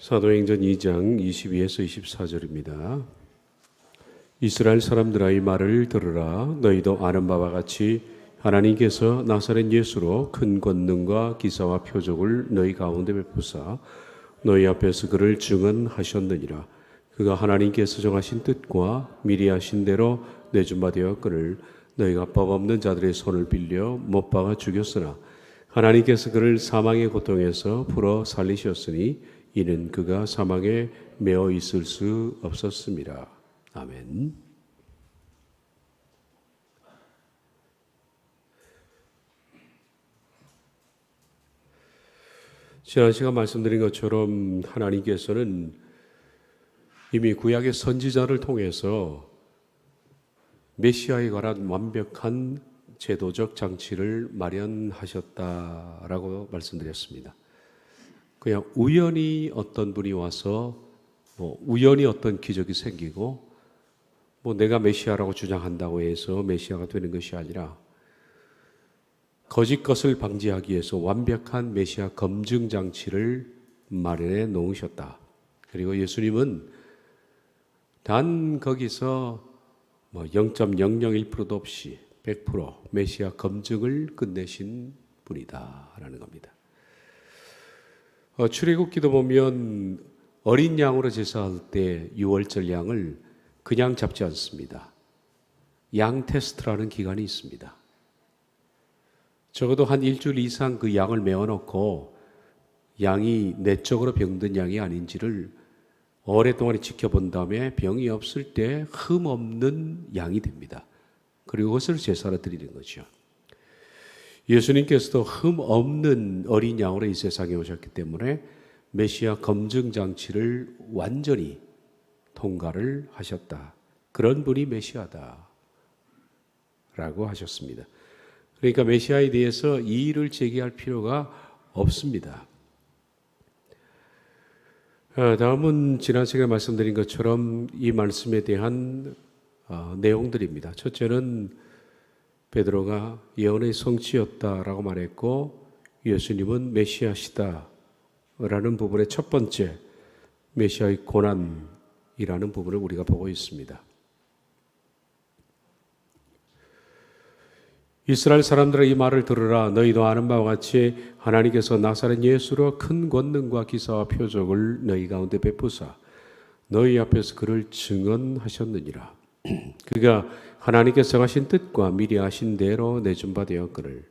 사도행전 2장 22에서 24절입니다. 이스라엘 사람들아 이 말을 들으라. 너희도 아는 바와 같이 하나님께서 나사렛 예수로 큰 권능과 기사와 표적을 너희 가운데 베푸사 너희 앞에서 그를 증언하셨느니라. 그가 하나님께서 정하신 뜻과 미리 하신 대로 내준 바 되었거늘 너희가 법 없는 자들의 손을 빌려 못 박아 죽였으나 하나님께서 그를 사망의 고통에서 풀어 살리셨으니 이는 그가 사망에 매어 있을 수 없었습니다. 아멘. 지난 시간 말씀드린 것처럼 하나님께서는 이미 구약의 선지자를 통해서 메시아에 관한 완벽한 제도적 장치를 마련하셨다라고 말씀드렸습니다. 그냥 우연히 어떤 분이 와서 우연히 어떤 기적이 생기고 내가 메시아라고 주장한다고 해서 메시아가 되는 것이 아니라 거짓 것을 방지하기 위해서 완벽한 메시아 검증 장치를 마련해 놓으셨다. 그리고 예수님은 단 거기서 0.001%도 없이 100% 메시아 검증을 끝내신 분이다라는 겁니다. 출애굽기도 보면 어린 양으로 제사할 때 유월절 양을 그냥 잡지 않습니다. 양 테스트라는 기간이 있습니다. 적어도 한 일주일 이상 그 양을 메어놓고 양이 내적으로 병든 양이 아닌지를 오랫동안 지켜본 다음에 병이 없을 때 흠 없는 양이 됩니다. 그리고 그것을 제사로 드리는 거죠. 예수님께서도 흠 없는 어린 양으로 이 세상에 오셨기 때문에 메시아 검증 장치를 완전히 통과를 하셨다. 그런 분이 메시아다 라고 하셨습니다. 그러니까 메시아에 대해서 이의를 제기할 필요가 없습니다. 다음은 지난 시간에 말씀드린 것처럼 이 말씀에 대한 내용들입니다. 첫째는 베드로가 예언의 성취였다라고 말했고 예수님은 메시아시다라는 부분의 첫 번째 메시아의 고난이라는 부분을 우리가 보고 있습니다. 이스라엘 사람들아 이 말을 들으라. 너희도 아는 바와 같이 하나님께서 나사렛 예수로 큰 권능과 기사와 표적을 너희 가운데 베푸사 너희 앞에서 그를 증언하셨느니라. 그가 하나님께서 정하신 뜻과 미리 하신 대로 내준 바 되었거늘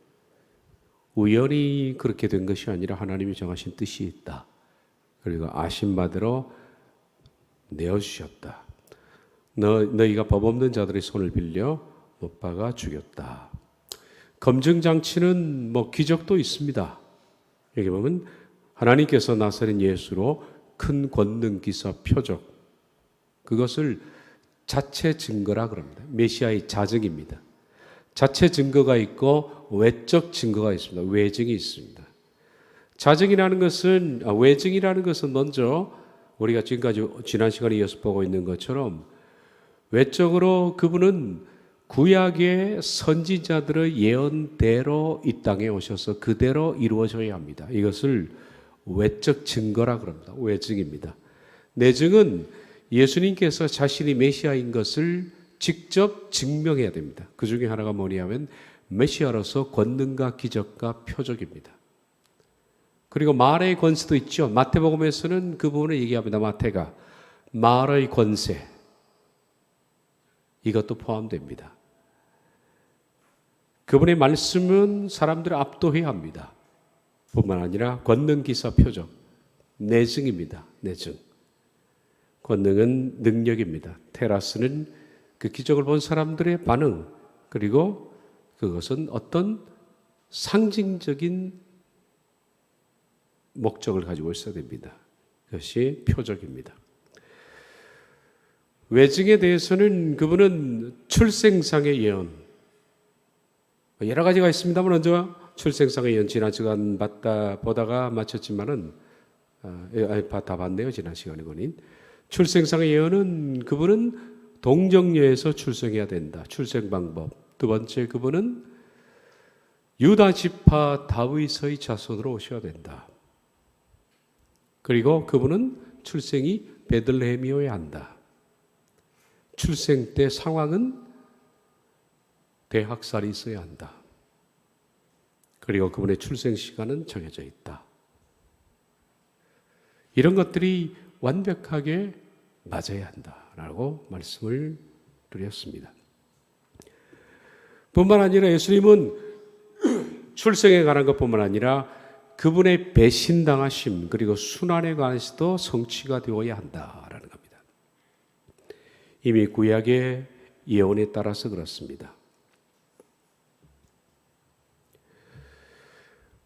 우연히 그렇게 된 것이 아니라 하나님이 정하신 뜻이 있다. 그리고 아신 바대로 내어주셨다. 너희가 법 없는 자들의 손을 빌려 못 박아 죽였다. 검증장치는 기적도 있습니다. 여기 보면 하나님께서 나사렛 예수로 큰 권능, 기사, 표적 그것을 자체 증거라 그럽니다. 메시아의 자증입니다. 자체 증거가 있고 외적 증거가 있습니다. 외증이 있습니다. 자증이라는 것은 외증이라는 것은 먼저 우리가 지금까지 지난 시간에 이어서 보고 있는 것처럼 외적으로 그분은 구약의 선지자들의 예언대로 이 땅에 오셔서 그대로 이루어져야 합니다. 이것을 외적 증거라 그럽니다. 외증입니다. 내증은 예수님께서 자신이 메시아인 것을 직접 증명해야 됩니다. 그 중에 하나가 뭐냐면 메시아로서 권능과 기적과 표적입니다. 그리고 말의 권세도 있죠. 마태복음에서는 그 부분을 얘기합니다. 마태가 말의 권세 이것도 포함됩니다. 그분의 말씀은 사람들을 압도해야 합니다. 뿐만 아니라 권능, 기사, 표적 내증입니다. 내증. 권능은 능력입니다. 테라스는 그 기적을 본 사람들의 반응 그리고 그것은 어떤 상징적인 목적을 가지고 있어야 됩니다. 그것이 표적입니다. 외증에 대해서는 그분은 출생상의 예언 여러 가지가 있습니다만 먼저 출생상의 예언 지난 시간 보다가 마쳤지만은 다 봤네요. 지난 시간에 보니 출생상의 예언은 그분은 동정녀에서 출생해야 된다. 출생 방법. 두 번째 그분은 유다 지파 다윗의 자손으로 오셔야 된다. 그리고 그분은 출생이 베들레헴이어야 한다. 출생 때 상황은 대학살이 있어야 한다. 그리고 그분의 출생 시간은 정해져 있다. 이런 것들이 완벽하게 맞아야 한다라고 말씀을 드렸습니다. 뿐만 아니라 예수님은 출생에 관한 것뿐만 아니라 그분의 배신당하심 그리고 순환에 관해서도 성취가 되어야 한다라는 겁니다. 이미 구약의 예언에 따라서 그렇습니다.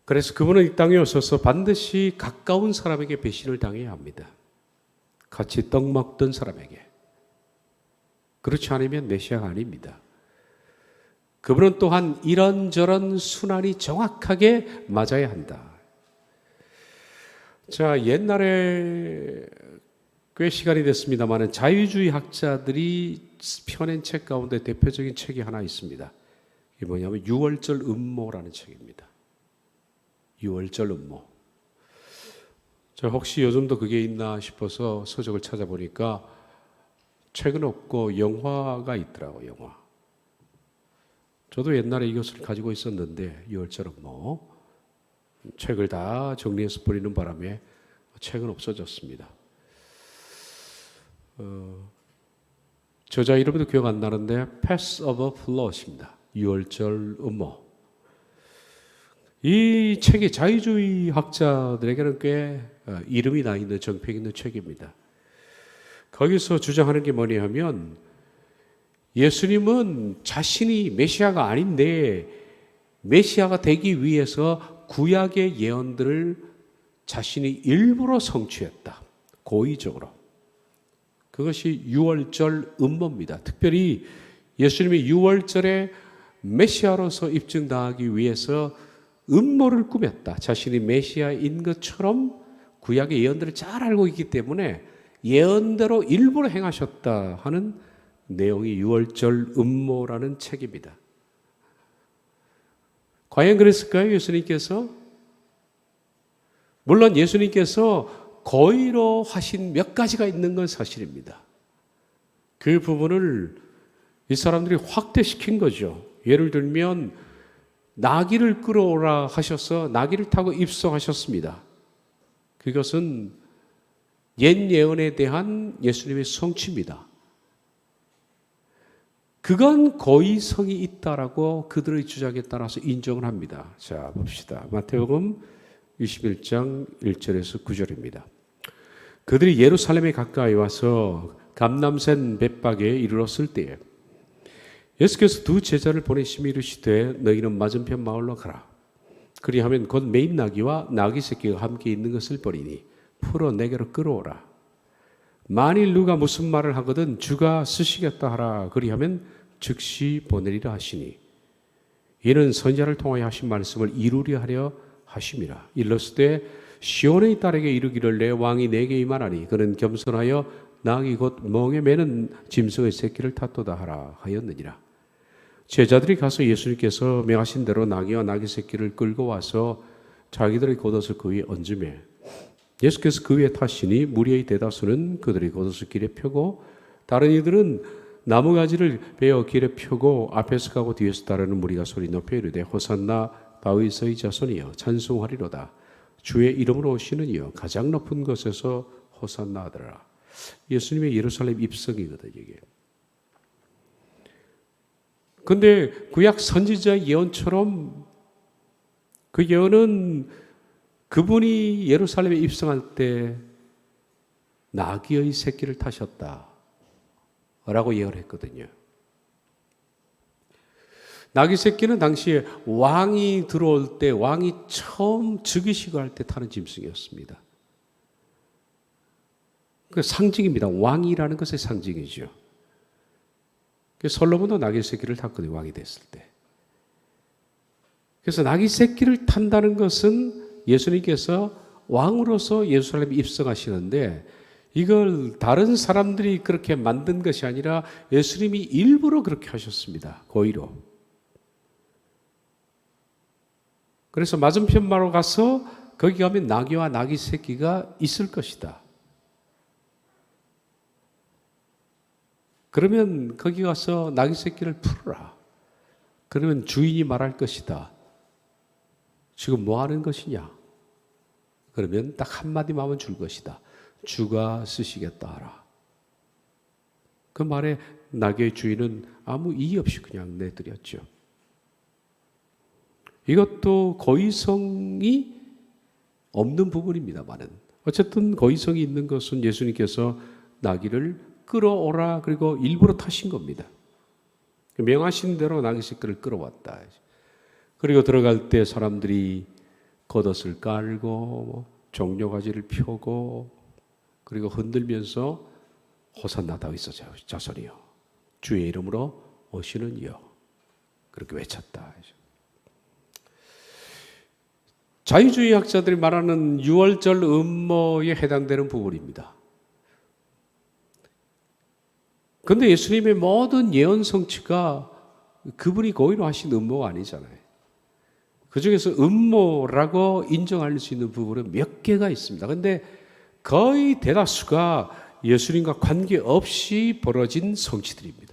그래서 그분은 이 땅에 오셔서 반드시 가까운 사람에게 배신을 당해야 합니다. 같이 떡 먹던 사람에게. 그렇지 않으면 메시아가 아닙니다. 그분은 또한 이런저런 순환이 정확하게 맞아야 한다. 자, 옛날에 꽤 시간이 됐습니다만 자유주의 학자들이 펴낸 책 가운데 대표적인 책이 하나 있습니다. 이게 뭐냐면 유월절 음모라는 책입니다. 유월절 음모. 저 혹시 요즘도 그게 있나 싶어서 서적을 찾아보니까 책은 없고 영화가 있더라고요. 영화. 저도 옛날에 이것을 가지고 있었는데 유월절 음모. 책을 다 정리해서 버리는 바람에 책은 없어졌습니다. 저자 이름도 기억 안 나는데 Passover Plot입니다. 유월절 음모. 이 책이 자유주의 학자들에게는 꽤 이름이 나 있는 정평 있는 책입니다. 거기서 주장하는 게 뭐냐 하면 예수님은 자신이 메시아가 아닌데 메시아가 되기 위해서 구약의 예언들을 자신이 일부러 성취했다. 고의적으로. 그것이 유월절 음모입니다. 특별히 예수님이 유월절에 메시아로서 입증당하기 위해서 음모를 꾸몄다. 자신이 메시아인 것처럼 구약의 예언들을 잘 알고 있기 때문에 예언대로 일부러 행하셨다 하는 내용이 유월절 음모라는 책입니다. 과연 그랬을까요? 예수님께서? 물론 예수님께서 고의로 하신 몇 가지가 있는 건 사실입니다. 그 부분을 이 사람들이 확대시킨 거죠. 예를 들면 나귀를 끌어오라 하셔서 나귀를 타고 입성하셨습니다. 그것은 옛 예언에 대한 예수님의 성취입니다. 그건 고의성이 있다라고 그들의 주장에 따라서 인정을 합니다. 자, 봅시다. 마태복음 21장 1절에서 9절입니다. 그들이 예루살렘에 가까이 와서 감람산 벳박에 이르렀을 때에 예수께서 두 제자를 보내시며 이르시되 너희는 맞은편 마을로 가라. 그리하면 곧 매인 나귀와 나귀 새끼가 함께 있는 것을 보리니 풀어 내게로 끌어오라. 만일 누가 무슨 말을 하거든 주가 쓰시겠다 하라. 그리하면 즉시 보내리라 하시니 이는 선지자를 통하여 하신 말씀을 이루려 하려 하심이라. 일렀을 시온의 딸에게 이르기를 내 왕이 내게 임하나니 그는 겸손하여 나귀 곧 멍에 매는 짐승의 새끼를 탔도다 하라 하였느니라. 제자들이 가서 예수님께서 명하신 대로 나귀와 나귀 새끼를 끌고 와서 자기들의 겉옷을 그 위에 얹으며 예수께서 그 위에 타시니 무리의 대다수는 그들의 겉옷을 길에 펴고 다른 이들은 나무가지를 베어 길에 펴고 앞에서 가고 뒤에서 따르는 무리가 소리 높여 이르되 호산나 다윗의 자손이여 찬송하리로다. 주의 이름으로 오시는 이여 가장 높은 곳에서 호산나 하더라. 예수님의 예루살렘 입성이거든요, 이게. 근데 구약 선지자 예언처럼 그 예언은 그분이 예루살렘에 입성할 때 나귀의 새끼를 타셨다라고 예언했거든요. 나귀 새끼는 당시에 왕이 들어올 때 왕이 처음 즉위식을 할 때 타는 짐승이었습니다. 그 상징입니다. 왕이라는 것의 상징이죠. 솔로몬도 나귀 새끼를 탔거든요. 왕이 됐을 때. 그래서 나귀 새끼를 탄다는 것은 예수님께서 왕으로서 예루살렘에 입성하시는데 이걸 다른 사람들이 그렇게 만든 것이 아니라 예수님이 일부러 그렇게 하셨습니다. 고의로. 그래서 맞은편 마로 가서 거기 가면 나귀와 나귀 새끼가 있을 것이다. 그러면 거기 가서 나귀 새끼를 풀어라. 그러면 주인이 말할 것이다. 지금 뭐 하는 것이냐? 그러면 딱 한마디만 하면 줄 것이다. 주가 쓰시겠다 하라. 그 말에 나귀의 주인은 아무 이의 없이 그냥 내드렸죠. 이것도 고의성이 없는 부분입니다만은 어쨌든 고의성이 있는 것은 예수님께서 나귀를 끌어오라 그리고 일부러 타신 겁니다. 명하신 대로 나귀 새끼를 끌어왔다. 그리고 들어갈 때 사람들이 겉옷을 깔고 종려가지를 펴고 그리고 흔들면서 호산나 다윗 자손이여 주의 이름으로 오시는 이여 그렇게 외쳤다. 자유주의 학자들이 말하는 유월절 음모에 해당되는 부분입니다. 그런데 예수님의 모든 예언 성취가 그분이 고의로 하신 음모가 아니잖아요. 그 중에서 음모라고 인정할 수 있는 부분은 몇 개가 있습니다. 그런데 거의 대다수가 예수님과 관계없이 벌어진 성취들입니다.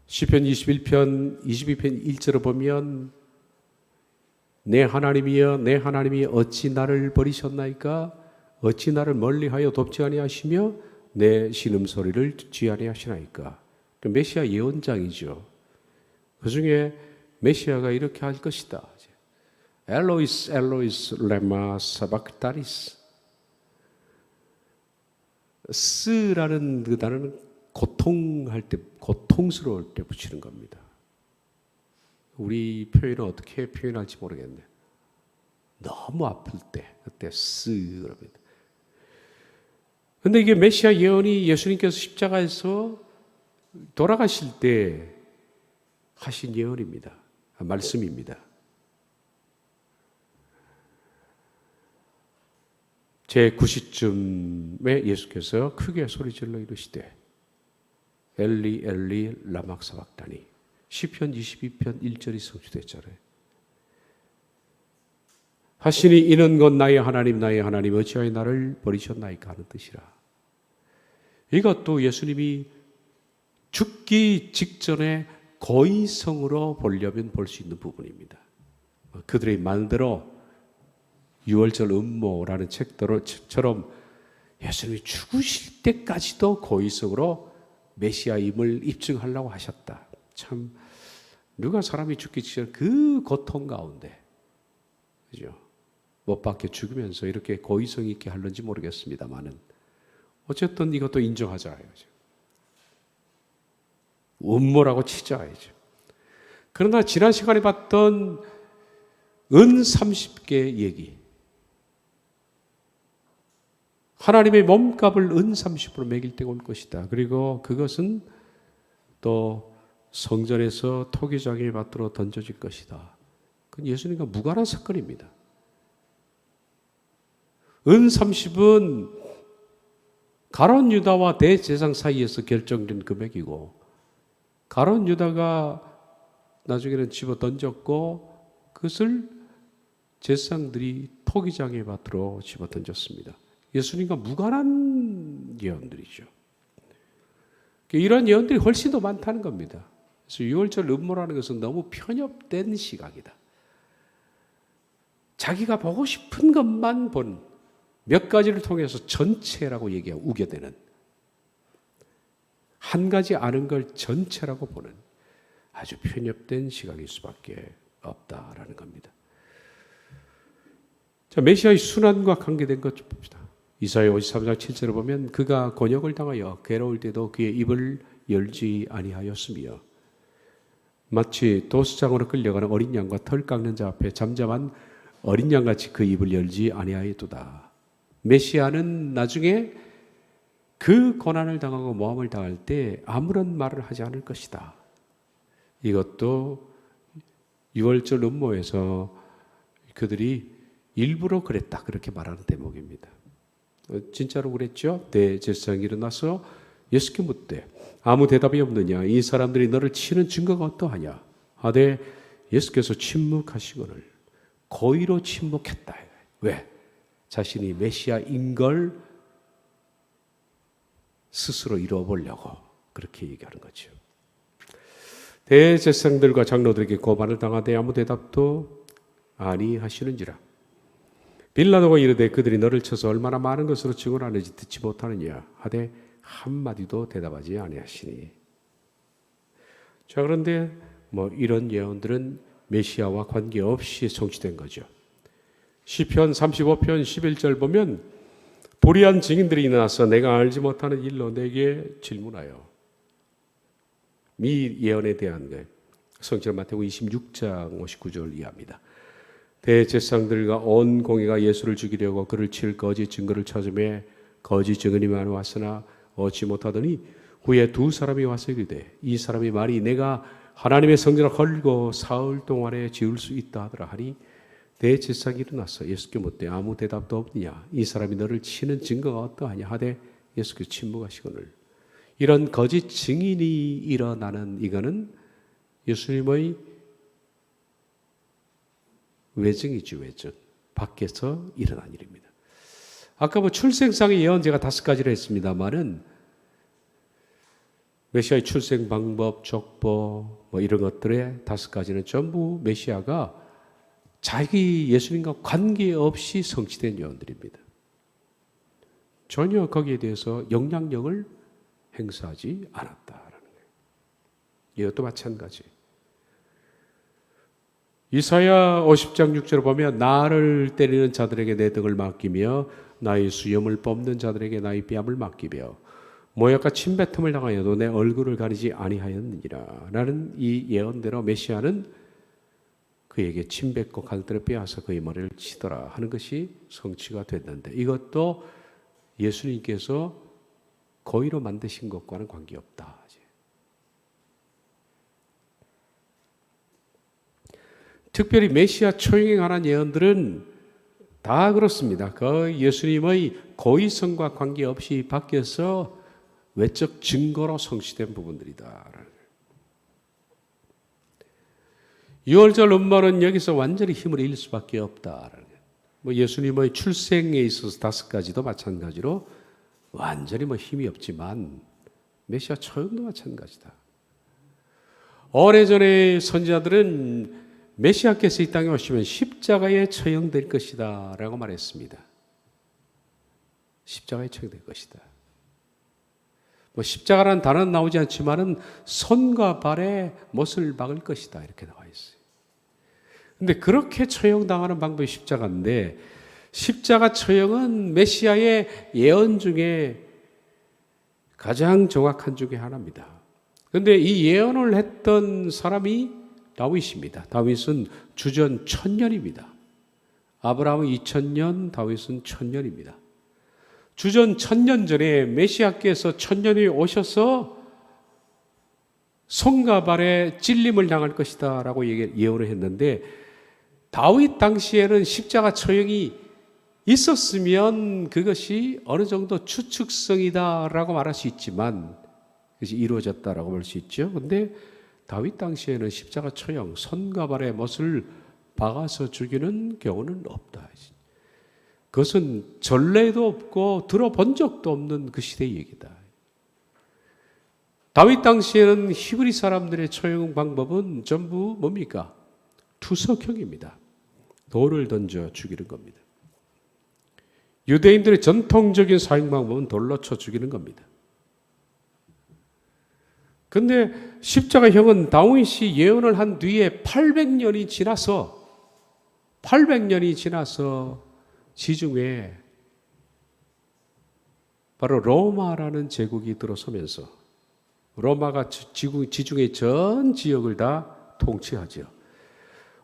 시편 21편 22편 1절을 보면 내 하나님이여 내 하나님이 어찌 나를 버리셨나이까 어찌 나를 멀리하여 돕지 아니하시며 내 신음소리를 듣지 아니하시나이까. 메시아 예언장이죠. 그 중에 메시아가 이렇게 할 것이다. 엘로이스 엘로이스 레마 사박다리스. 스라는 그 단어는 고통할 때, 고통스러울 때 붙이는 겁니다. 우리 표현은 어떻게 표현할지 모르겠네. 너무 아플 때, 그때 그럽니다. 근데 이게 메시아 예언이 예수님께서 십자가에서 돌아가실 때 하신 예언입니다. 말씀입니다. 제9시쯤에 예수께서 크게 소리질러 이르시되 엘리 엘리 라막 사박다니. 시편 22편 1절이 성취됐잖아요. 하시니 이는 곧 나의 하나님 어찌하여 나를 버리셨나이까 하는 뜻이라. 이것도 예수님이 죽기 직전에 고의성으로 보려면 볼 수 있는 부분입니다. 그들의 말대로 유월절 음모라는 책처럼 예수님이 죽으실 때까지도 고의성으로 메시아임을 입증하려고 하셨다. 참 누가 사람이 죽기 직전 그 고통 가운데 그죠? 못 박혀 죽으면서 이렇게 고의성 있게 하는지 모르겠습니다만은 어쨌든 이것도 인정하자. 음모라고 치자야죠. 그러나 지난 시간에 봤던 은 30개 얘기, 하나님의 몸값을 은 30으로 매길 때가 올 것이다. 그리고 그것은 또 성전에서 토기장의 밭으로 던져질 것이다. 그건 예수님과 무관한 사건입니다. 은 30은 가룟 유다와 대제사장 사이에서 결정된 금액이고 가룟 유다가 나중에는 집어 던졌고 그것을 제사장들이 토기장의 밭으로 집어 던졌습니다. 예수님과 무관한 예언들이죠. 이런 예언들이 훨씬 더 많다는 겁니다. 그래서 유월절 음모라는 것은 너무 편협된 시각이다. 자기가 보고 싶은 것만 본 몇 가지를 통해서 전체라고 얘기하고 우겨대는, 한 가지 아는 걸 전체라고 보는 아주 편협된 시각일 수밖에 없다라는 겁니다. 자, 메시아의 순환과 관계된 것 좀 봅시다. 이사야 53장 7절을 보면 그가 곤욕을 당하여 괴로울 때도 그의 입을 열지 아니하였으며 마치 도수장으로 끌려가는 어린 양과 털 깎는 자 앞에 잠잠한 어린 양같이 그 입을 열지 아니하였도다. 메시아는 나중에 그 고난을 당하고 모함을 당할 때 아무런 말을 하지 않을 것이다. 이것도 유월절 음모에서 그들이 일부러 그랬다 그렇게 말하는 대목입니다. 진짜로 그랬죠. 대제사장이 일어나서 예수께 묻되 아무 대답이 없느냐? 이 사람들이 너를 치는 증거가 어떠하냐? 하되 예수께서 침묵하시거늘 고의로 침묵했다. 왜? 자신이 메시아인 걸 스스로 이루어보려고 그렇게 얘기하는 거죠. 대제사장들과 장로들에게 고발을 당하되 아무 대답도 아니하시는지라. 빌라도가 이르되 그들이 너를 쳐서 얼마나 많은 것으로 증언하는지 듣지 못하느냐 하되 한마디도 대답하지 아니하시니. 자, 그런데 이런 예언들은 메시아와 관계없이 성취된 거죠. 시편 35편 11절 보면 불의한 증인들이 일어나서 내가 알지 못하는 일로 내게 질문하여. 이 예언에 대한 거예요. 성취는 마태복음 26장 59절 이하입니다. 대제사장들과 온 공회가 예수를 죽이려고 그를 칠 거짓 증거를 찾으며 거짓 증언이 많이 왔으나 얻지 못하더니 후에 두 사람이 와서 이르되 이 사람이 말이 내가 하나님의 성전을 헐고 사흘 동안에 지을 수 있다 하더라 하니 대제사장이 일어나서 예수께 묻되 아무 대답도 없느냐? 이 사람이 너를 치는 증거가 어떠하냐? 하되 예수께서 침묵하시거늘. 이런 거짓 증인이 일어나는 이거는 예수님의 외증이죠, 외증. 밖에서 일어난 일입니다. 아까 출생상의 예언 제가 5가지를 했습니다만은 메시아의 출생 방법, 족보 이런 것들의 5가지는 전부 메시아가 자기 예수님과 관계없이 성취된 예언들입니다. 전혀 거기에 대해서 영향력을 행사하지 않았다라는 거예요. 이것도 마찬가지. 이사야 50장 6절을 보면 나를 때리는 자들에게 내 등을 맡기며 나의 수염을 뽑는 자들에게 나의 뺨을 맡기며 모욕과 침뱉음을 당하여도 내 얼굴을 가리지 아니하였느니라 라는 이 예언대로 메시아는 그에게 침뱉고 갈대로 빼앗아 그의 머리를 치더라 하는 것이 성취가 됐는데 이것도 예수님께서 고의로 만드신 것과는 관계없다. 특별히 메시아 초행에 관한 예언들은 다 그렇습니다. 그 예수님의 고의성과 관계없이 밖에서 외적 증거로 성취된 부분들이다. 6월절 음모는 여기서 완전히 힘을 잃을 수밖에 없다. 예수님의 출생에 있어서 5가지도 마찬가지로 완전히 힘이 없지만 메시아 초행도 마찬가지다. 오래전의 선지자들은 메시아께서 이 땅에 오시면 십자가에 처형될 것이다 라고 말했습니다. 십자가에 처형될 것이다. 십자가라는 단어는 나오지 않지만은 손과 발에 못을 박을 것이다 이렇게 나와 있어요. 근데 그렇게 처형당하는 방법이 십자가인데 십자가 처형은 메시아의 예언 중에 가장 정확한 중에 하나입니다. 그런데 이 예언을 했던 사람이 다윗입니다. 다윗은 주전 1000년입니다. 아브라함은 2000년, 다윗은 1000년입니다. 주전 1000년 전에 메시아께서 1000년이 오셔서 손과 발에 찔림을 당할 것이다 라고 예언을 했는데 다윗 당시에는 십자가 처형이 있었으면 그것이 어느 정도 추측성이다 라고 말할 수 있지만 그것이 이루어졌다라고 볼 수 있죠. 그런데 다윗 당시에는 십자가 처형, 손과 발에 못을 박아서 죽이는 경우는 없다. 그것은 전례도 없고 들어본 적도 없는 그 시대의 얘기다. 다윗 당시에는 히브리 사람들의 처형 방법은 전부 뭡니까? 투석형입니다. 돌을 던져 죽이는 겁니다. 유대인들의 전통적인 사형 방법은 돌로 쳐 죽이는 겁니다. 그런데 십자가형은 다윗이 예언을 한 뒤에 800년이 지나서 지중해 바로 로마라는 제국이 들어서면서 로마가 지중해 전 지역을 다 통치하죠.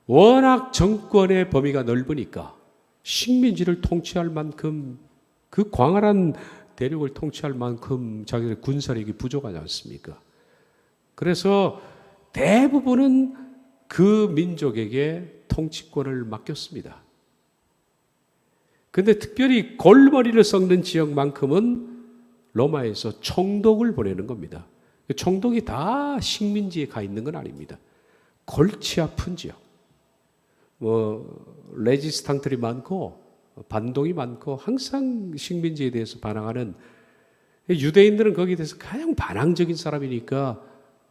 워낙 정권의 범위가 넓으니까 식민지를 통치할 만큼 그 광활한 대륙을 통치할 만큼 자기들의 군사력이 부족하지 않습니까? 그래서 대부분은 그 민족에게 통치권을 맡겼습니다. 그런데 특별히 골머리를 썩는 지역만큼은 로마에서 총독을 보내는 겁니다. 총독이 다 식민지에 가 있는 건 아닙니다. 골치 아픈 지역, 레지스탕트리 많고 반동이 많고 항상 식민지에 대해서 반항하는, 유대인들은 거기에 대해서 가장 반항적인 사람이니까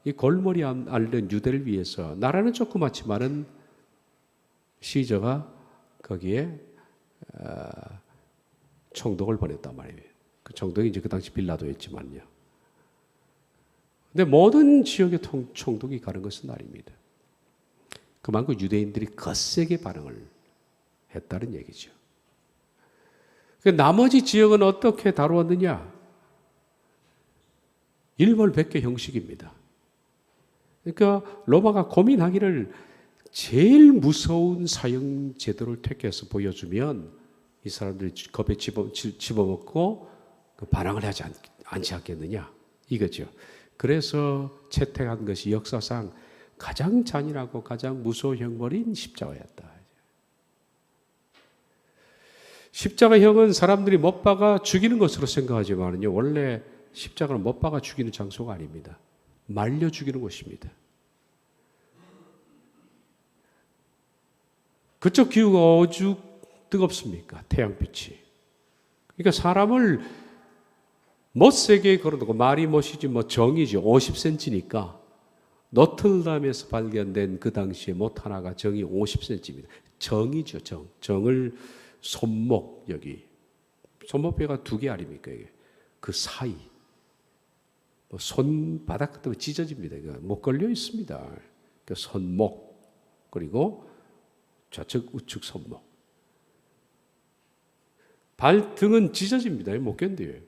이 골머리 앓는 유대를 위해서, 나라는 조그맣지만은 시저가 거기에 총독을 보냈단 말이에요. 그 총독이 이제 그 당시 빌라도였지만요. 근데 모든 지역의 총독이 가는 것은 아닙니다. 그만큼 유대인들이 거세게 반응을 했다는 얘기죠. 나머지 지역은 어떻게 다루었느냐? 일벌백계 형식입니다. 그러니까 로마가 고민하기를 제일 무서운 사형 제도를 택해서 보여주면 이 사람들이 겁에 집어먹고 반항을 하지 않지 않겠느냐 이거죠. 그래서 채택한 것이 역사상 가장 잔인하고 가장 무서운 형벌인 십자가였다. 십자가형은 사람들이 못 박아 죽이는 것으로 생각하지만요, 원래 십자가는 못 박아 죽이는 장소가 아닙니다. 말려 죽이는 곳입니다. 그쪽 기후가 오죽 뜨겁습니까? 태양빛이. 그러니까 사람을 못세게 걸어놓고, 말이 못이지 뭐 정이지 50cm니까 노틀담에서 발견된 그 당시에 못 하나가 정이 50cm입니다. 정이죠, 정. 정을 손목, 여기 손목뼈가 2개 아닙니까? 이게 그 사이 손바닥 같은 거 찢어집니다. 못 걸려 있습니다. 그 손목, 그리고 좌측 우측 손목, 발등은 찢어집니다. 못 견뎌요.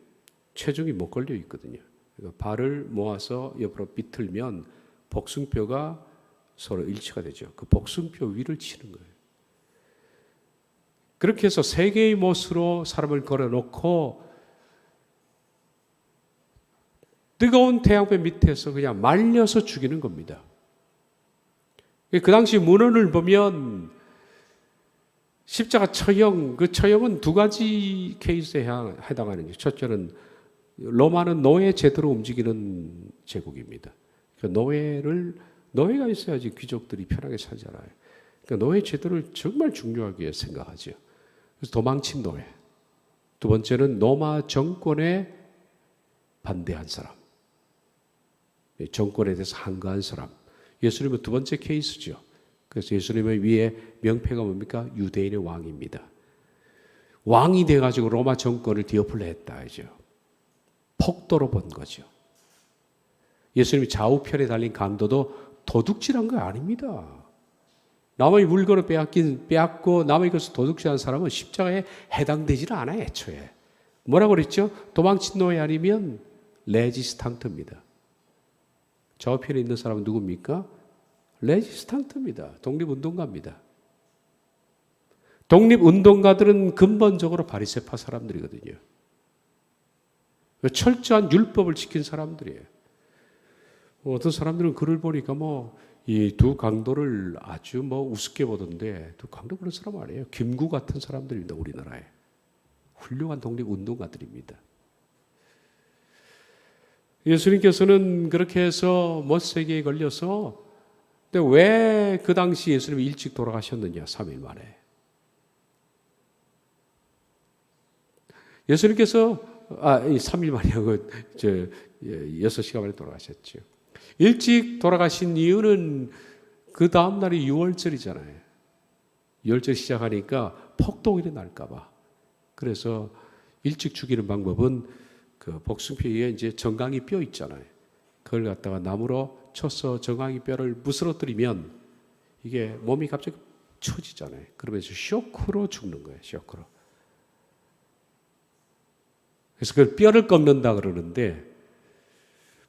체중이 못 걸려 있거든요. 그러니까 발을 모아서 옆으로 비틀면 복숭뼈가 서로 일치가 되죠. 그 복숭뼈 위를 치는 거예요. 그렇게 해서 3개의 못으로 사람을 걸어놓고 뜨거운 태양빛 밑에서 그냥 말려서 죽이는 겁니다. 그 당시 문헌을 보면 십자가 처형, 그 처형은 2가지 케이스에 해당하는 게, 첫째는 로마는 노예 제도로 움직이는 제국입니다. 그러니까 노예가 있어야지 귀족들이 편하게 살잖아요. 그러니까 노예 제도를 정말 중요하게 생각하죠. 그래서 도망친 노예. 2번째는 로마 정권에 반대한 사람, 정권에 대해서 항거한 사람. 예수님은 2번째 케이스죠. 그래서 예수님의 위에 명패가 뭡니까? 유대인의 왕입니다. 왕이 돼가지고 로마 정권을 디어플레 했다 하죠. 폭도로 본 거죠. 예수님이 좌우편에 달린 강도도 도둑질한 거 아닙니다. 남의 물건을 빼앗고 남의 것을 도둑질한 사람은 십자가에 해당되지는 않아요, 애초에. 뭐라고 그랬죠? 도망친 노예 아니면 레지스탕트입니다. 좌우편에 있는 사람은 누굽니까? 레지스탕트입니다. 독립운동가입니다. 독립운동가들은 근본적으로 바리새파 사람들이거든요. 철저한 율법을 지킨 사람들이에요. 어떤 사람들은 글을 보니까 이 2 강도를 아주 우습게 보던데, 2 강도 그런 사람 아니에요. 김구 같은 사람들입니다. 우리나라에. 훌륭한 독립운동가들입니다. 예수님께서는 그렇게 해서 못세게에 걸려서, 근데 왜 그 당시 예수님이 일찍 돌아가셨느냐? 3일 만에. 예수님께서 3일 만이요. 6시간 만에 돌아가셨죠. 일찍 돌아가신 이유는 그 다음 날이 6월절이잖아요. 6월절 시작하니까 폭동이 일어날까 봐. 그래서 일찍 죽이는 방법은 그 복숭뼈 위에 이제 정강이 뼈 있잖아요. 그걸 갖다가 나무로 쳐서 정강이 뼈를 부스러뜨리면 이게 몸이 갑자기 처지잖아요. 그러면서 쇼크로 죽는 거예요. 쇼크로. 그래서 그걸 뼈를 꺾는다 그러는데,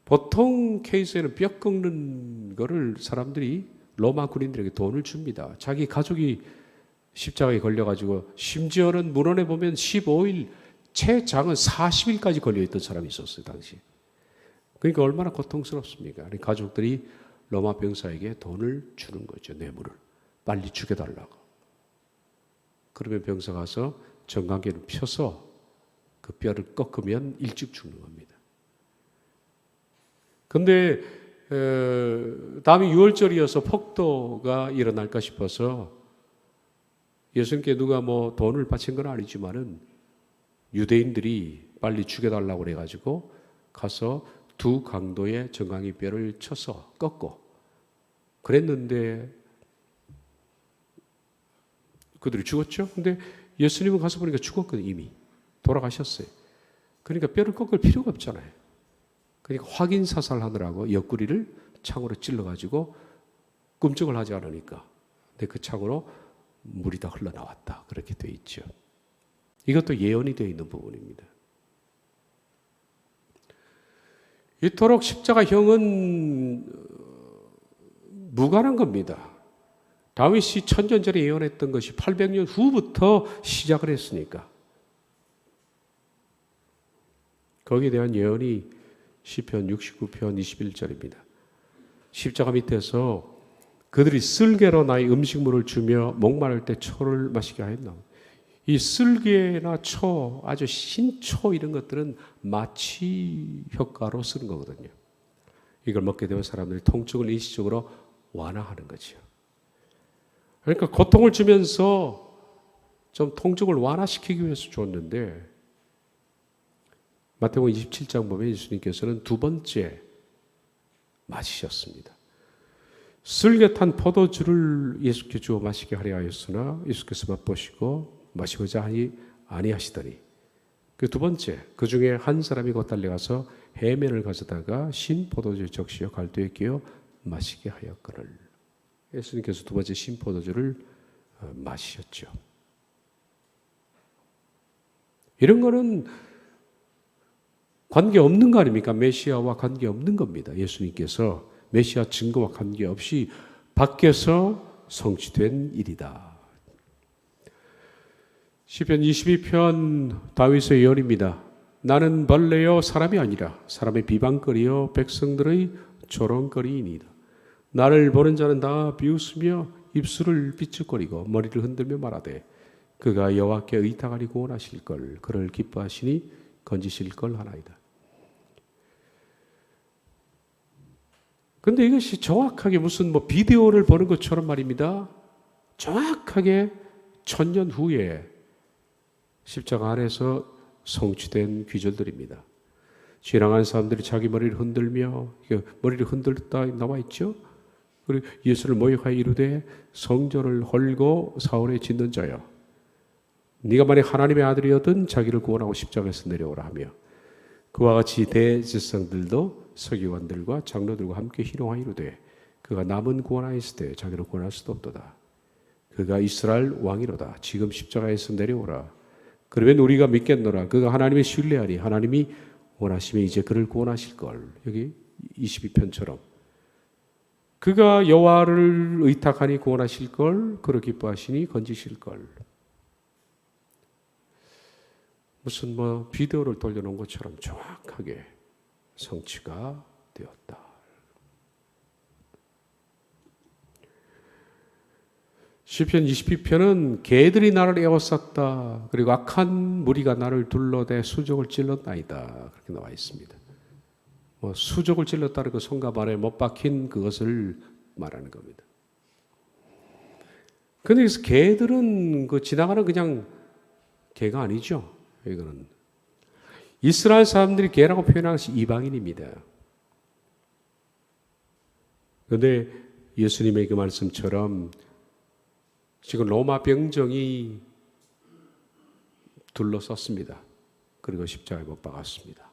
보통 케이스에는 뼈 꺾는 거를 사람들이 로마 군인들에게 돈을 줍니다. 자기 가족이 십자가에 걸려가지고, 심지어는 문헌에 보면 15일, 최장은 40일까지 걸려있던 사람이 있었어요, 당시. 그러니까 얼마나 고통스럽습니까? 가족들이 로마 병사에게 돈을 주는 거죠, 뇌물을. 빨리 죽여달라고. 그러면 병사 가서 정강이를 펴서 그 뼈를 꺾으면 일찍 죽는 겁니다. 근데 다음이 6월절이어서 폭도가 일어날까 싶어서 예수님께 누가 뭐 돈을 바친 건 아니지만은 유대인들이 빨리 죽여달라고 그래가지고 가서 두 강도의 정강이 뼈를 쳐서 꺾고 그랬는데 그들이 죽었죠. 근데 예수님은 가서 보니까 죽었거든요. 이미 돌아가셨어요. 그러니까 뼈를 꺾을 필요가 없잖아요. 그러니까 확인 사살하느라고 옆구리를 창으로 찔러가지고 꿈쩍을 하지 않으니까. 근데 그 창으로 물이 다 흘러나왔다. 그렇게 되어 있죠. 이것도 예언이 되어 있는 부분입니다. 이토록 십자가형은 무관한 겁니다. 다윗이 천년 전에 예언했던 것이 800년 후부터 시작을 했으니까. 거기에 대한 예언이 시편 69편 21절입니다. 십자가 밑에서 그들이 쓸개로 나의 음식물을 주며 목마를 때 초를 마시게 하였나. 이 쓸개나 초, 아주 신초 이런 것들은 마취 효과로 쓰는 거거든요. 이걸 먹게 되면 사람들이 통증을 일시적으로 완화하는 거죠. 그러니까 고통을 주면서 좀 통증을 완화시키기 위해서 줬는데 마태복음 27장 보면 예수님께서는 두 번째 마시셨습니다. 쓸개 탄 포도주를 예수께 주어 마시게 하려 하였으나 예수께서 맛보시고 마시고자 하니 아니하시더니 그 두 번째 그 중에 한 사람이 곧 달려가서 해면을 가져다가 신 포도주에 적시어 갈도에 끼어 마시게 하였거늘. 예수님께서 두 번째 신 포도주를 마시셨죠. 이런 거는 관계없는 거 아닙니까? 메시아와 관계없는 겁니다. 예수님께서 메시아 증거와 관계없이 밖에서 성취된 일이다. 시편 22편 다윗의 예언입니다. 나는 벌레요 사람이 아니라 사람의 비방거리요 백성들의 조롱거리이니이다. 나를 보는 자는 다 비웃으며 입술을 삐죽거리고 머리를 흔들며 말하되 그가 여호와께 의탁하니 구원하실 걸 그를 기뻐하시니 건지실 걸 하나이다. 근데 이것이 정확하게 무슨 뭐 비디오를 보는 것처럼 말입니다. 정확하게 1000년 후에 십자가 안에서 성취된 귀절들입니다. 지나가는 사람들이 자기 머리를 흔들며 머리를 흔들다 나와 있죠. 그리고 예수를 모욕하여 이르되 성전을 헐고 사울에 짓는 자여 네가 만약 하나님의 아들이었든 자기를 구원하고 십자가에서 내려오라 하며 그와 같이 대제사장들도 서기관들과 장로들과 함께 희롱하여 이르되 그가 남은 구원하였을 때 자기를 구원할 수도 없도다. 그가 이스라엘 왕이로다. 지금 십자가에서 내려오라. 그러면 우리가 믿겠노라. 그가 하나님의 신뢰하니 하나님이 원하시면 이제 그를 구원하실 걸. 여기 22편처럼 그가 여호와를 의탁하니 구원하실 걸. 그를 기뻐하시니 건지실 걸. 무슨 뭐 비디오를 돌려놓은 것처럼 정확하게 성취가 되었다. 시편 22편은 개들이 나를 에워쌌다. 그리고 악한 무리가 나를 둘러대 수족을 찔렀나이다. 그렇게 나와 있습니다. 뭐 수족을 찔렀다는 그 손과 발에 못 박힌 그것을 말하는 겁니다. 그런데 개들은 그 지나가는 그냥 개가 아니죠. 이거는 이스라엘 사람들이 개라고 표현한 것이 이방인입니다. 그런데 예수님의 그 말씀처럼 지금 로마 병정이 둘러섰습니다. 그리고 십자가에 못 박았습니다.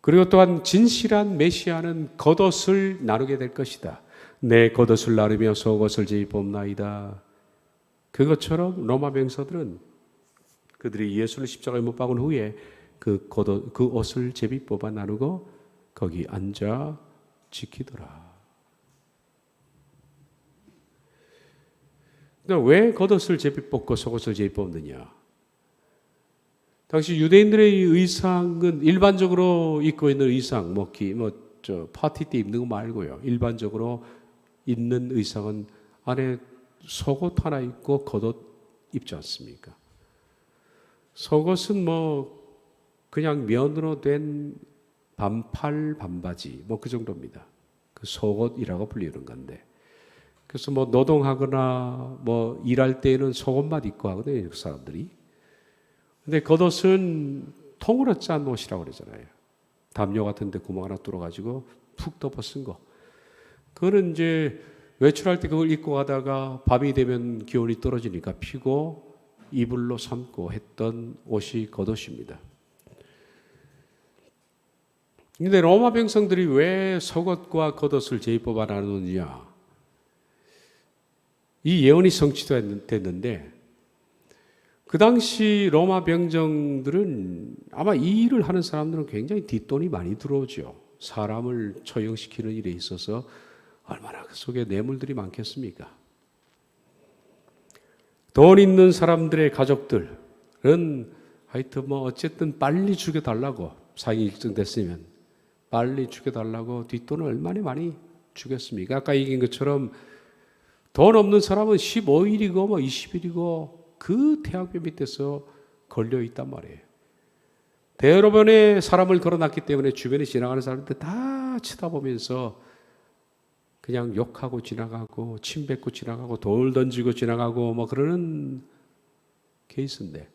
그리고 또한 진실한 메시아는 겉옷을 나누게 될 것이다. 내 겉옷을 나누며 속옷을 제입옵나이다. 그것처럼 로마 병사들은 그들이 예수를 십자가에 못 박은 후에 그 옷을 제비 뽑아 나누고 거기 앉아 지키더라. 왜 겉옷을 제비 뽑고 속옷을 제비 뽑느냐? 당시 유대인들의 의상은 일반적으로 입고 있는 의상, 파티 때 입는 거 말고요. 일반적으로 입는 의상은 안에 속옷 하나 입고 겉옷 입지 않습니까? 속옷은 뭐 그냥 면으로 된 반팔 반바지 뭐 그 정도입니다. 그 속옷이라고 불리는 건데, 그래서 뭐 노동하거나 뭐 일할 때에는 속옷만 입고 하거든요, 그 사람들이. 근데 겉옷은 통으로 짠 옷이라고 그러잖아요. 담요 같은 데 구멍 하나 뚫어가지고 푹 덮어 쓴 거. 그거는 이제 외출할 때 그걸 입고 가다가 밤이 되면 기온이 떨어지니까 피고 이불로 삼고 했던 옷이 겉옷입니다. 근데 로마 백성들이 왜 속옷과 겉옷을 제비법 안 하느냐? 이 예언이 성취됐는데, 그 당시 로마 병정들은 아마 이 일을 하는 사람들은 굉장히 뒷돈이 많이 들어오죠. 사람을 처형시키는 일에 있어서 얼마나 그 속에 뇌물들이 많겠습니까? 돈 있는 사람들의 가족들은 하여튼 뭐 어쨌든 빨리 죽여달라고, 사형이 일정됐으면 빨리 죽여달라고 뒷돈을 얼마나 많이 주겠습니까? 아까 얘기한 것처럼 돈 없는 사람은 15일이고 뭐 20일이고 그 태양볕 밑에서 걸려 있단 말이에요. 대여러분의 사람을 걸어놨기 때문에 주변에 지나가는 사람들 다 쳐다보면서 그냥 욕하고 지나가고 침 뱉고 지나가고 돌 던지고 지나가고 뭐 그러는 케이스인데,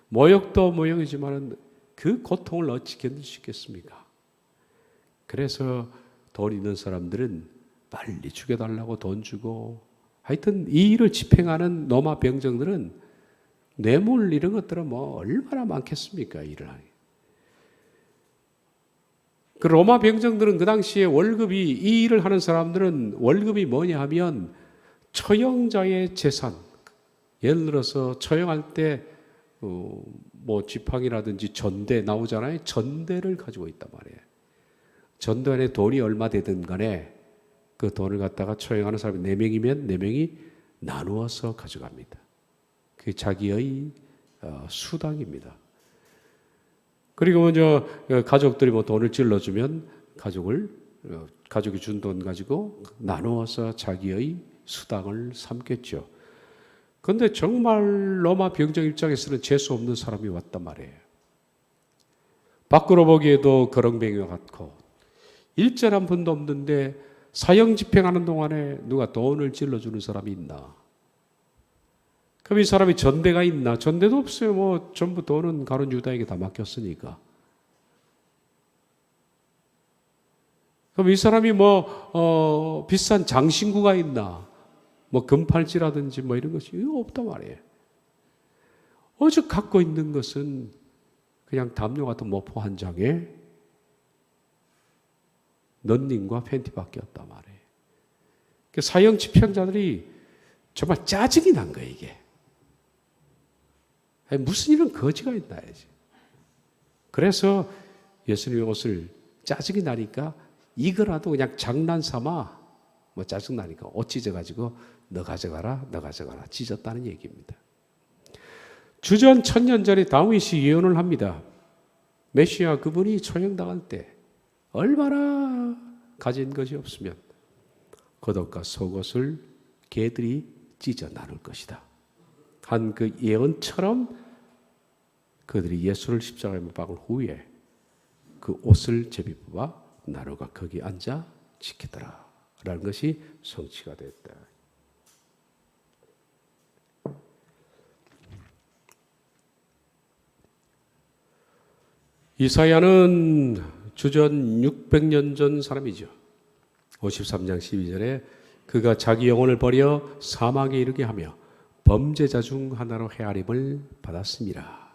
모욕도 모욕이지만 그 고통을 어찌 견딜 수 있겠습니까? 그래서 돈 있는 사람들은 빨리 죽여달라고 돈 주고, 하여튼 이 일을 집행하는 로마 병정들은 뇌물 이런 것들은 뭐 얼마나 많겠습니까? 일을 하니. 그 로마 병정들은 그 당시에 월급이, 이 일을 하는 사람들은 월급이 뭐냐 하면 처형자의 재산, 예를 들어서 처형할 때 뭐 지팡이라든지 전대 나오잖아요. 전대를 가지고 있단 말이에요. 전대 안에 돈이 얼마 되든 간에 그 돈을 갖다가 처형하는 사람이 4명이면 4명이 나누어서 가져갑니다. 그게 자기의 수당입니다. 그리고 먼저 가족들이 뭐 돈을 찔러주면 가족이 준 돈 가지고 나누어서 자기의 수당을 삼겠죠. 그런데 정말 로마 병정 입장에서는 재수 없는 사람이 왔단 말이에요. 밖으로 보기에도 거렁뱅이와 같고 일절 한 푼도 없는데 사형 집행하는 동안에 누가 돈을 찔러주는 사람이 있나? 그럼 이 사람이 전대가 있나? 전대도 없어요. 뭐 전부 돈은 가룟 유다에게 다 맡겼으니까. 그럼 이 사람이 뭐 비싼 장신구가 있나? 뭐 금팔찌라든지 뭐 이런 것이 없단 말이에요. 오직 갖고 있는 것은 그냥 담요 같은 모포 한 장에 런닝과 팬티밖에 없단 말이에요. 사형 집행자들이 정말 짜증이 난 거예요, 이게. 아니, 무슨 이런 거지가 있나야지. 그래서 예수님의 옷을 짜증이 나니까 이거라도 그냥 장난 삼아 뭐 짜증 나니까 옷 찢어가지고 너 가져가라 찢었다는 얘기입니다. 주전 1000년 전에 다윗이 예언을 합니다. 메시아 그분이 처형당할 때 얼마나 가진 것이 없으면 겉옷과 속옷을 개들이 찢어 나눌 것이다 한 그 예언처럼 그들이 예수를 십자가에 못 박은 후에 그 옷을 제비뽑아 나누가 거기 앉아 지키더라 라는 것이 성취가 됐다. 이사야는 주전 600년 전 사람이죠. 53장 12절에 그가 자기 영혼을 버려 사망에 이르게 하며 범죄자 중 하나로 헤아림을 받았습니다.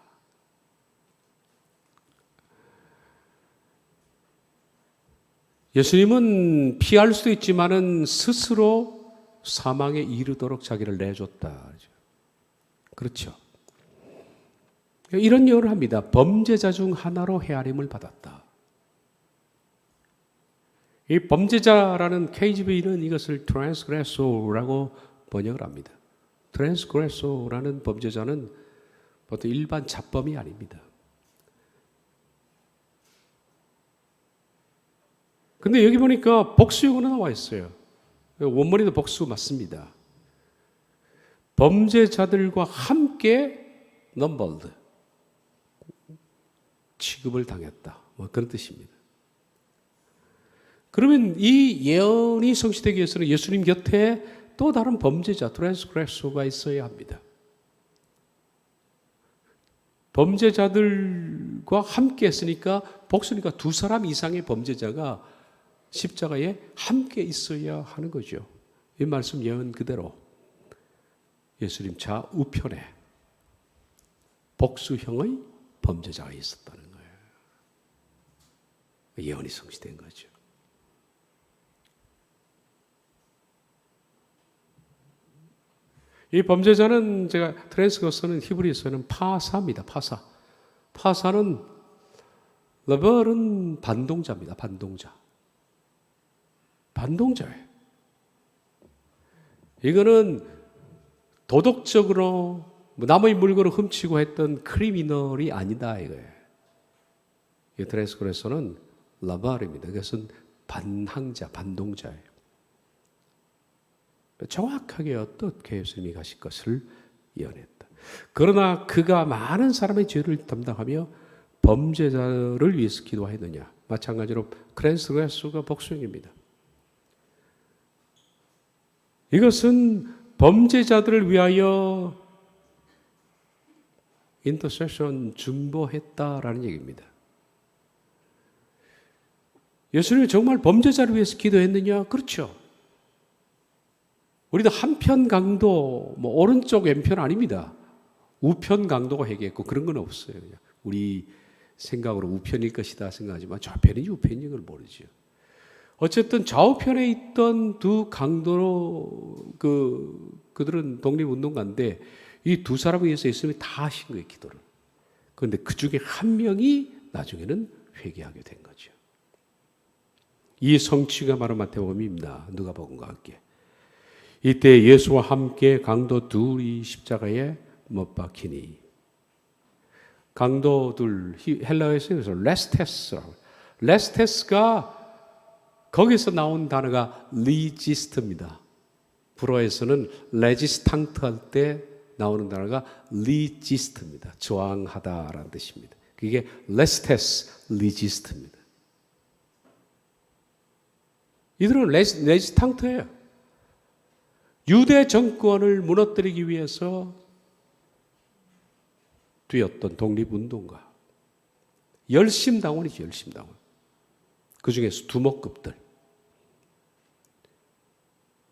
예수님은 피할 수도 있지만은 스스로 사망에 이르도록 자기를 내줬다. 그렇죠. 이런 예언을 합니다. 범죄자 중 하나로 헤아림을 받았다. 이 범죄자라는 KJV는 이것을 트랜스그레소라고 번역을 합니다. 트랜스그레소라는 범죄자는 보통 일반 잡범이 아닙니다. 근데 여기 보니까 복수용어로 나와 있어요. 원문에도 복수 맞습니다. 범죄자들과 함께 함께 넘벌드 취급을 당했다. 뭐 그런 뜻입니다. 그러면 이 예언이 성취되기 위해서는 예수님 곁에 또 다른 범죄자, 트랜스그레서가 있어야 합니다. 범죄자들과 함께 했으니까 복수니까 두 사람 이상의 범죄자가 십자가에 함께 있어야 하는 거죠. 이 말씀 예언 그대로 예수님 좌우편에 복수형의 범죄자가 있었다는 거예요. 예언이 성취된 거죠. 이 범죄자는 제가 트랜스거서는 히브리서는 파사입니다. 파사는 러벌은 반동자입니다. 반동자예요. 이거는 도덕적으로 남의 물건을 훔치고 했던 크리미널이 아니다 이거예요. 이 트랜스그레서는 라발입니다. 이것은 반항자, 반동자예요. 정확하게 어떻게 예수님이 가실 것을 예언했다. 그러나 그가 많은 사람의 죄를 담당하며 범죄자를 위해서 기도했느냐. 마찬가지로 트랜스그레서가 복수형입니다. 이것은 범죄자들을 위하여 인터세션 중보했다라는 얘기입니다. 예수님이 정말 범죄자를 위해서 기도했느냐? 그렇죠. 우리도 한편 강도, 오른쪽 왼편 아닙니다. 우편 강도가 회개했고 그런 건 없어요. 그냥 우리 생각으로 우편일 것이다 생각하지만 좌편인지 우편인지 그걸 모르죠. 어쨌든 좌우편에 있던 두 강도로 그들은 독립운동가인데 이 두 사람에 의해서 예수님이 다 하신 거예요, 기도를. 그런데 그 중에 한 명이 나중에는 회개하게 된 거죠. 이 성취가 바로 마태복음입니다. 누가복음과 함께. 이때 예수와 함께 강도 둘이 십자가에 못 박히니. 강도 둘, 헬라어에서 레스테스가 거기서 나온 단어가 리지스트입니다. 불어에서는 레지스탕트 할 때 나오는 단어가 리지스트입니다. 저항하다라는 뜻입니다. 그게 레스테스 리지스트입니다. 이들은 레지스탕트예요. 유대 정권을 무너뜨리기 위해서 뛰었던 독립운동가. 열심당원이죠, 열심당원. 그 중에서 두목급들.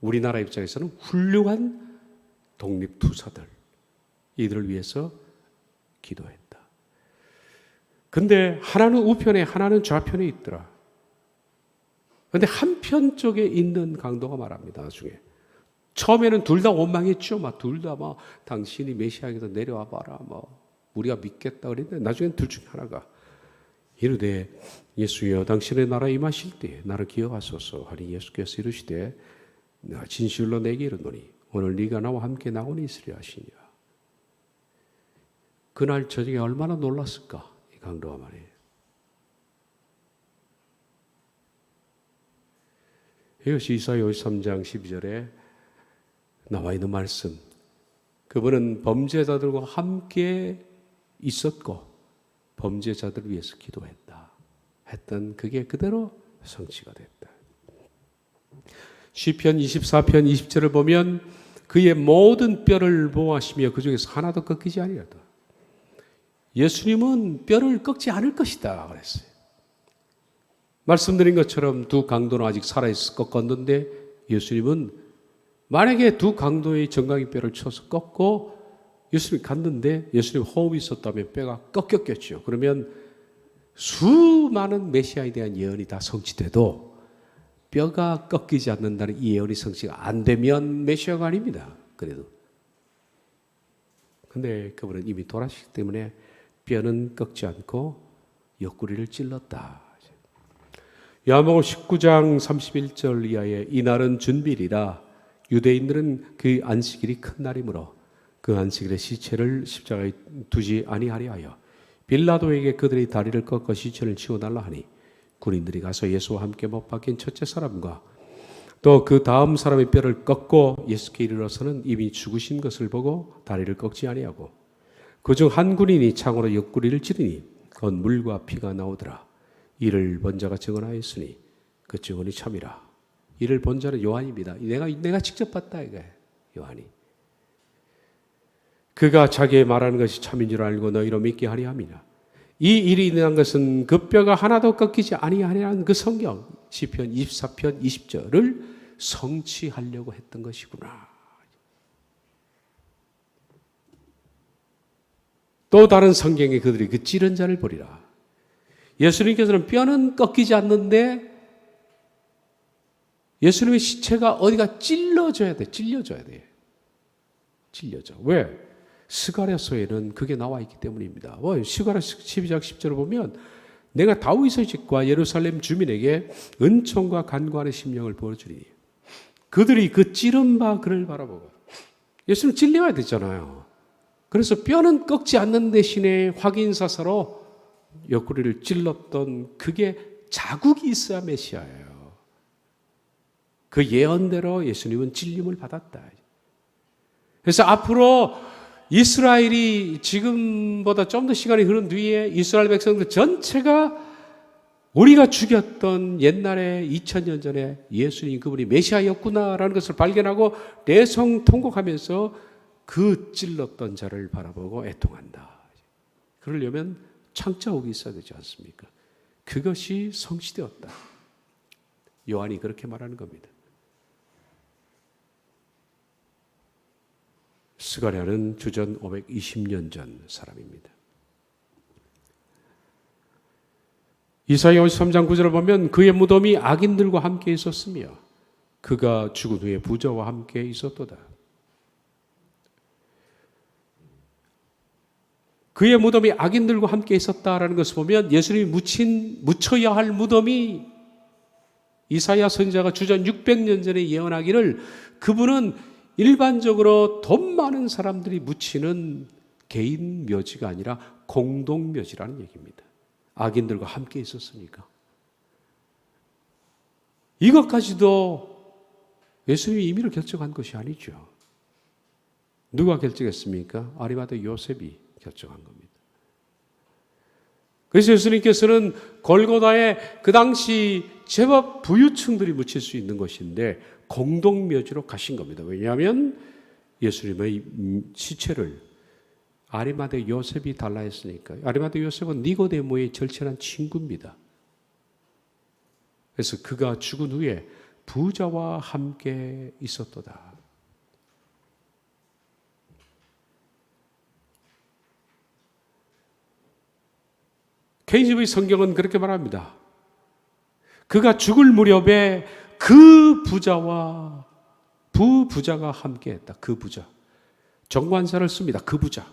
우리나라 입장에서는 훌륭한 독립투사들. 이들을 위해서 기도했다. 근데 하나는 우편에 하나는 좌편에 있더라. 그런데 한편 쪽에 있는 강도가 말합니다. 나중에. 처음에는 둘 다 원망했죠. 둘 다 당신이 메시아에게서 내려와 봐라. 우리가 믿겠다 그랬는데 나중에는 둘 중에 하나가 이르되 예수여 당신의 나라 임하실 때 나를 기억하소서 하니 예수께서 이르시되 진실로 내게 이르노니 오늘 네가 나와 함께 나오니 있으리 하시니라. 그날 저녁에 얼마나 놀랐을까 이 강도가 말이에요. 이것이 이사야 53장 12절에 나와 있는 말씀. 그분은 범죄자들과 함께 있었고 범죄자들을 위해서 기도했다. 했던 그게 그대로 성취가 됐다. 시편 24편 20절을 보면 그의 모든 뼈를 보호하시며 그 중에서 하나도 꺾이지 아니하다. 예수님은 뼈를 꺾지 않을 것이다 그랬어요. 말씀드린 것처럼 두 강도는 아직 살아있어 꺾었는데 예수님은 만약에 두 강도의 정강이 뼈를 쳐서 꺾고 예수님이 갔는데 예수님 호흡이 있었다면 뼈가 꺾였겠죠. 그러면 수많은 메시아에 대한 예언이 다 성취돼도 뼈가 꺾이지 않는다는 이 예언이 성취가 안 되면 메시아가 아닙니다. 그래도. 근데 그분은 이미 돌아가시기 때문에 뼈는 꺾지 않고 옆구리를 찔렀다. 요한복음 19장 31절 이하에 이날은 준비일이라 유대인들은 그 안식일이 큰 날이므로 그 안식일에 시체를 십자가에 두지 아니하려 하여 빌라도에게 그들의 다리를 꺾어 시체를 치워달라 하니 군인들이 가서 예수와 함께 못 박힌 첫째 사람과 또 그 다음 사람의 뼈를 꺾고 예수께 이르러서는 이미 죽으신 것을 보고 다리를 꺾지 아니하고 그중 한 군인이 창으로 옆구리를 찌르니 곧 물과 피가 나오더라. 이를 본 자가 증언하였으니 그 증언이 참이라. 이를 본 자는 요한입니다. 내가 직접 봤다 이거예요. 요한이. 그가 자기의 말하는 것이 참인 줄 알고 너희로 믿게 하리 함이라. 이 일이 일어난 것은 그 뼈가 하나도 꺾이지 아니하는 그 성경 시편 24편 20절을 성취하려고 했던 것이구나. 또 다른 성경에 그들이 그 찌른 자를 보리라. 예수님께서는 뼈는 꺾이지 않는데 예수님의 시체가 어디가 찔러져야 돼. 찔려져야 돼. 찔려져. 왜? 스가랴서에는 그게 나와 있기 때문입니다. 스가랴 12장 10절을 보면 내가 다윗의 집과 예루살렘 주민에게 은총과 간구하는 심령을 보여주리니 그들이 그 찌른 바 그를 바라보고 예수님 찔려야 되잖아요. 그래서 뼈는 꺾지 않는 대신에 확인사사로 옆구리를 찔렀던 그게 자국이 있어야 메시아예요. 그 예언대로 예수님은 찔림을 받았다. 그래서 앞으로 이스라엘이 지금보다 좀 더 시간이 흐른 뒤에 이스라엘 백성들 전체가 우리가 죽였던 옛날에 2000년 전에 예수님 그분이 메시아였구나라는 것을 발견하고 대성통곡하면서 그 찔렀던 자를 바라보고 애통한다. 그러려면 창자옥이 있어야 되지 않습니까? 그것이 성취되었다. 요한이 그렇게 말하는 겁니다. 스가랴는 주전 520년 전 사람입니다. 이사야 53장 9절을 보면 그의 무덤이 악인들과 함께 있었으며 그가 죽은 후에 부자와 함께 있었도다. 그의 무덤이 악인들과 함께 있었다라는 것을 보면 예수님이 묻혀야 할 무덤이 이사야 선지자가 주전 600년 전에 예언하기를 그분은 일반적으로 돈 많은 사람들이 묻히는 개인 묘지가 아니라 공동 묘지라는 얘기입니다. 악인들과 함께 있었으니까. 이것까지도 예수님이 임의로 결정한 것이 아니죠. 누가 결정했습니까? 아리마다 요셉이 결정한 겁니다. 그래서 예수님께서는 골고다에 그 당시 제법 부유층들이 묻힐 수 있는 것인데 공동묘지로 가신 겁니다. 왜냐하면 예수님의 시체를 아리마대 요셉이 달라 했으니까. 아리마대 요셉은 니고데모의 절친한 친구입니다. 그래서 그가 죽은 후에 부자와 함께 있었도다. KJV 성경은 그렇게 말합니다. 그가 죽을 무렵에 그 부자와 부부자가 함께했다. 그 부자. 정관사를 씁니다. 그 부자.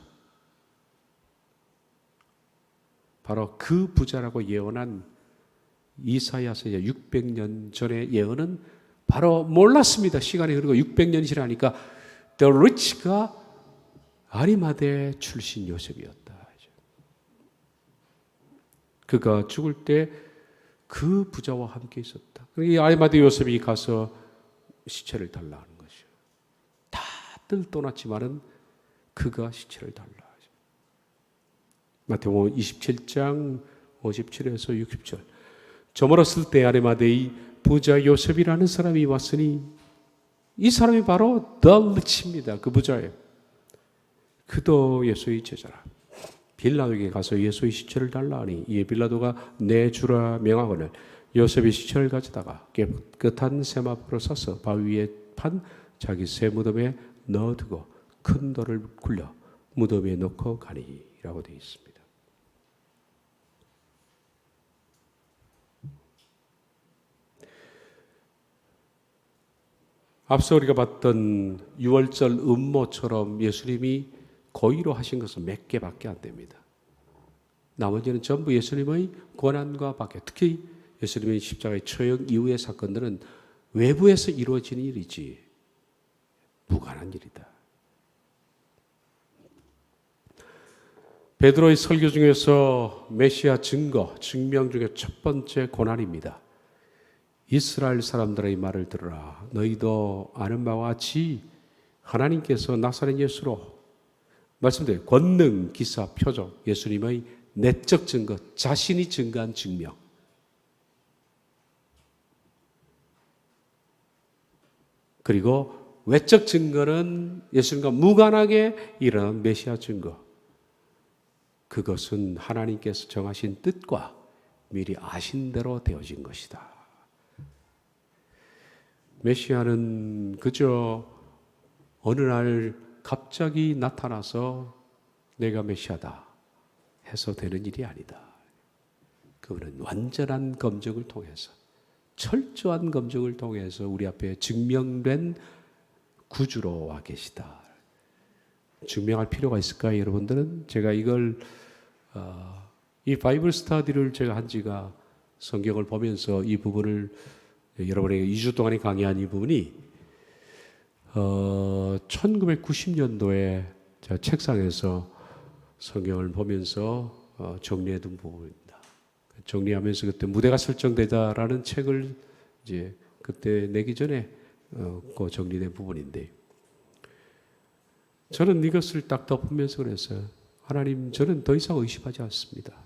바로 그 부자라고 예언한 이사야서의 600년 전의 예언은 바로 몰랐습니다. 시간이 흐르고 600년이 지나니까 The Rich가 아리마대 출신 요셉이었다. 그가 죽을 때 그 부자와 함께 있었다. 이 아리마대 요셉이 가서 시체를 달라 하는 것이요. 다들 떠났지만은 그가 시체를 달라 하죠. 마태복음 27장 57에서 60절. 저물었을 때 아리마대의 부자 요셉이라는 사람이 왔으니 이 사람이 바로 The Rich입니다. 그 부자예요. 그도 예수의 제자라. 빌라도에게 가서 예수의 시체를 달라 하니 이에 빌라도가 내 주라 명하거늘 요셉의 시체를 가져다가 깨끗한 샘 앞으로 싸서 바위 위에 판 자기 새 무덤에 넣어두고 큰 돌을 굴려 무덤에 넣고 가니라고 되어 있습니다. 앞서 우리가 봤던 유월절 음모처럼 예수님이 고의로 하신 것은 몇 개밖에 안 됩니다. 나머지는 전부 예수님의 권한과 밖에, 특히 예수님의 십자가의 처형 이후의 사건들은 외부에서 이루어지는 일이지 무관한 일이다. 베드로의 설교 중에서 메시아 증명 중에 첫 번째 고난입니다. 이스라엘 사람들의 말을 들으라. 너희도 아는 바와 같이 하나님께서 나사렛 예수로 말씀드려요. 권능, 기사, 표적, 예수님의 내적 증거, 자신이 증거한 증명. 그리고 외적 증거는 예수님과 무관하게 일어난 메시아 증거. 그것은 하나님께서 정하신 뜻과 미리 아신 대로 되어진 것이다. 메시아는 그저 어느 날 갑자기 나타나서 내가 메시아다 해서 되는 일이 아니다. 그거는 완전한 검증을 통해서, 철저한 검증을 통해서 우리 앞에 증명된 구주로 와 계시다. 증명할 필요가 있을까요, 여러분들은? 제가 이걸 이 바이블 스터디를 제가 한 지가 성경을 보면서 이 부분을 여러분에게 2주 동안에 강의한 이 부분이 1990년도에 제가 책상에서 성경을 보면서 정리해둔 부분입니다. 정리하면서 그때 무대가 설정되자라는 책을 이제 그때 내기 전에 그 정리된 부분인데, 저는 이것을 딱 덮으면서 그랬어요. 하나님, 저는 더 이상 의심하지 않습니다.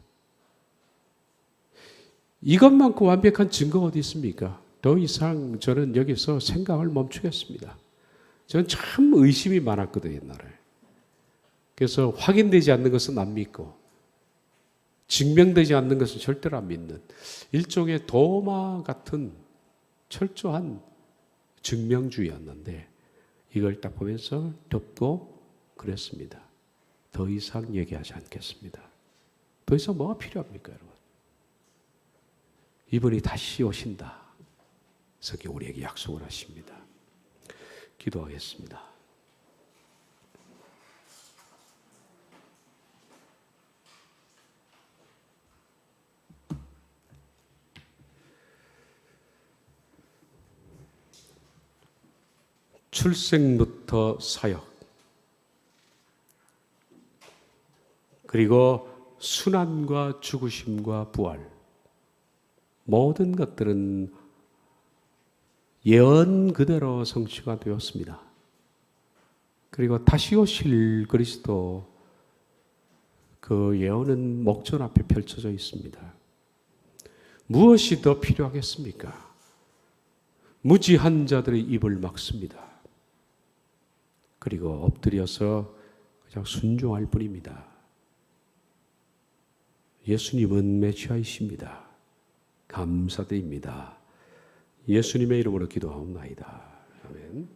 이것만큼 완벽한 증거가 어디 있습니까? 더 이상 저는 여기서 생각을 멈추겠습니다. 저는 참 의심이 많았거든요, 옛날에. 그래서 확인되지 않는 것은 안 믿고, 증명되지 않는 것은 절대로 안 믿는 일종의 도마 같은 철저한 증명주의였는데, 이걸 딱 보면서 덮고 그랬습니다. 더 이상 얘기하지 않겠습니다. 더 이상 뭐가 필요합니까, 여러분? 이분이 다시 오신다. 성경 우리에게 약속을 하십니다. 기도하겠습니다. 출생부터 사역, 그리고 순환과 죽으심과 부활, 모든 것들은 예언 그대로 성취가 되었습니다. 그리고 다시 오실 그리스도, 그 예언은 목전 앞에 펼쳐져 있습니다. 무엇이 더 필요하겠습니까? 무지한 자들의 입을 막습니다. 그리고 엎드려서 그냥 순종할 뿐입니다. 예수님은 메시아이십니다. 감사드립니다. 예수님의 이름으로 기도하옵나이다. 아멘.